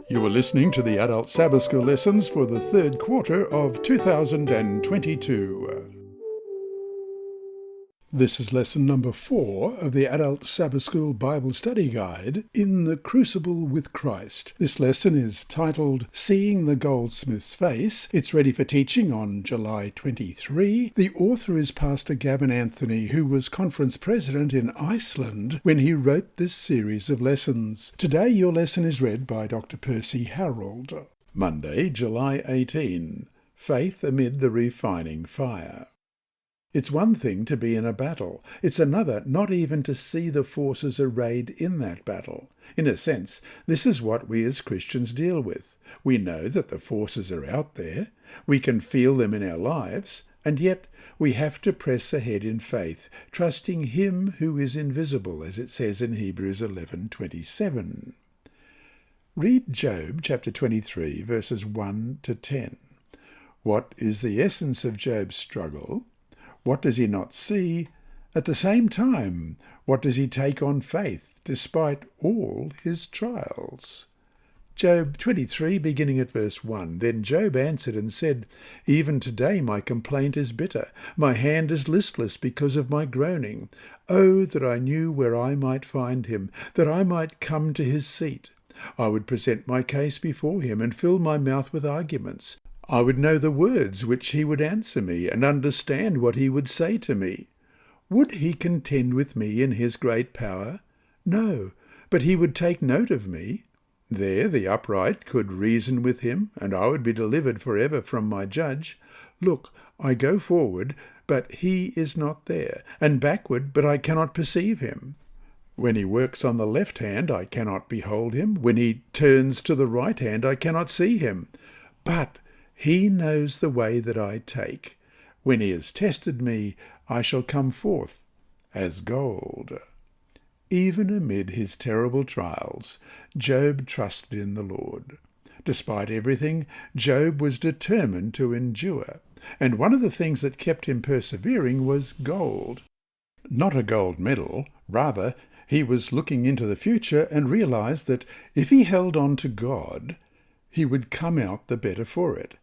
You are listening to the Adult Sabbath School lessons for the third quarter of 2022. This is lesson number 4 of the Adult Sabbath School Bible Study Guide, In the Crucible with Christ. This lesson is titled Seeing the Goldsmith's Face. It's ready for teaching on July 23. The author is Pastor Gavin Anthony, who was conference president in Iceland when he wrote this series of lessons. Today your lesson is read by Dr. Percy Harrold. Monday, July 18. Faith amid the refining fire. It's one thing to be in a battle. It's another not even to see the forces arrayed in that battle. In a sense, this is what we as Christians deal with. We know that the forces are out there. We can feel them in our lives, and yet we have to press ahead in faith, trusting Him who is invisible, as it says in Hebrews 11:27. Read Job chapter 23, verses 1 to 10. What is the essence of Job's struggle? What does he not see? At the same time, what does he take on faith despite all his trials? Job 23, beginning at verse 1. Then Job answered and said, Even today my complaint is bitter. My hand is listless because of my groaning. Oh, that I knew where I might find him, that I might come to his seat. I would present my case before him and fill my mouth with arguments. I would know the words which he would answer me, and understand what he would say to me. Would he contend with me in his great power? No, but he would take note of me. There the upright could reason with him, and I would be delivered forever from my judge. Look, I go forward, but he is not there, and backward, but I cannot perceive him. When he works on the left hand, I cannot behold him. When he turns to the right hand, I cannot see him. But he knows the way that I take. When he has tested me, I shall come forth as gold. Even amid his terrible trials, Job trusted in the Lord. Despite everything, Job was determined to endure, and one of the things that kept him persevering was gold. Not a gold medal, rather, he was looking into the future and realized that if he held on to God, he would come out the better for it.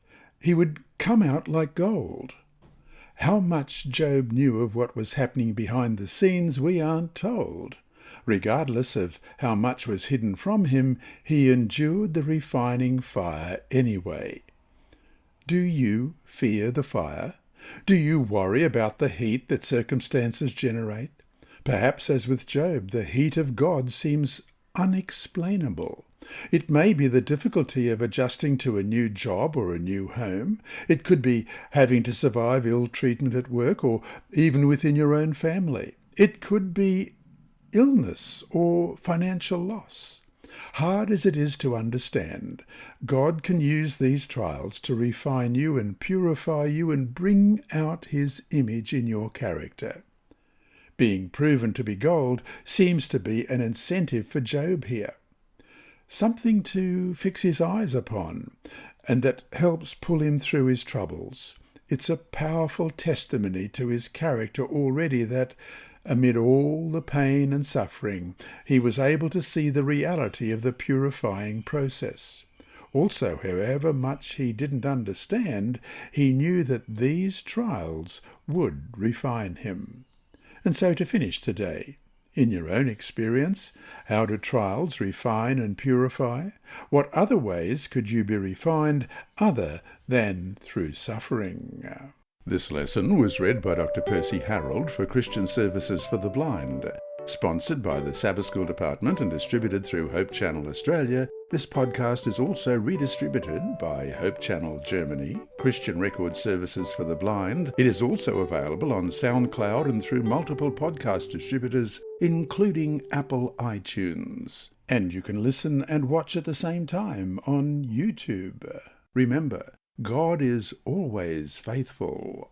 He would come out like gold. How much Job knew of what was happening behind the scenes we aren't told. Regardless of how much was hidden from him, he endured the refining fire anyway. Do you fear the fire? Do you worry about the heat that circumstances generate? Perhaps, as with Job, the heat of God seems unexplainable. It may be the difficulty of adjusting to a new job or a new home. It could be having to survive ill treatment at work or even within your own family. It could be illness or financial loss. Hard as it is to understand, God can use these trials to refine you and purify you and bring out His image in your character. Being proven to be gold seems to be an incentive for Job here. Something to fix his eyes upon, and that helps pull him through his troubles. It's a powerful testimony to his character already that, amid all the pain and suffering, he was able to see the reality of the purifying process. Also, however much he didn't understand, he knew that these trials would refine him. And so to finish today, in your own experience, how do trials refine and purify? What other ways could you be refined other than through suffering? This lesson was read by Dr. Percy Harrold for Christian Services for the Blind. Sponsored by the Sabbath School Department and distributed through Hope Channel Australia, this podcast is also redistributed by Hope Channel Germany, Christian Record Services for the Blind. It is also available on SoundCloud and through multiple podcast distributors, including Apple iTunes. And you can listen and watch at the same time on YouTube. Remember, God is always faithful.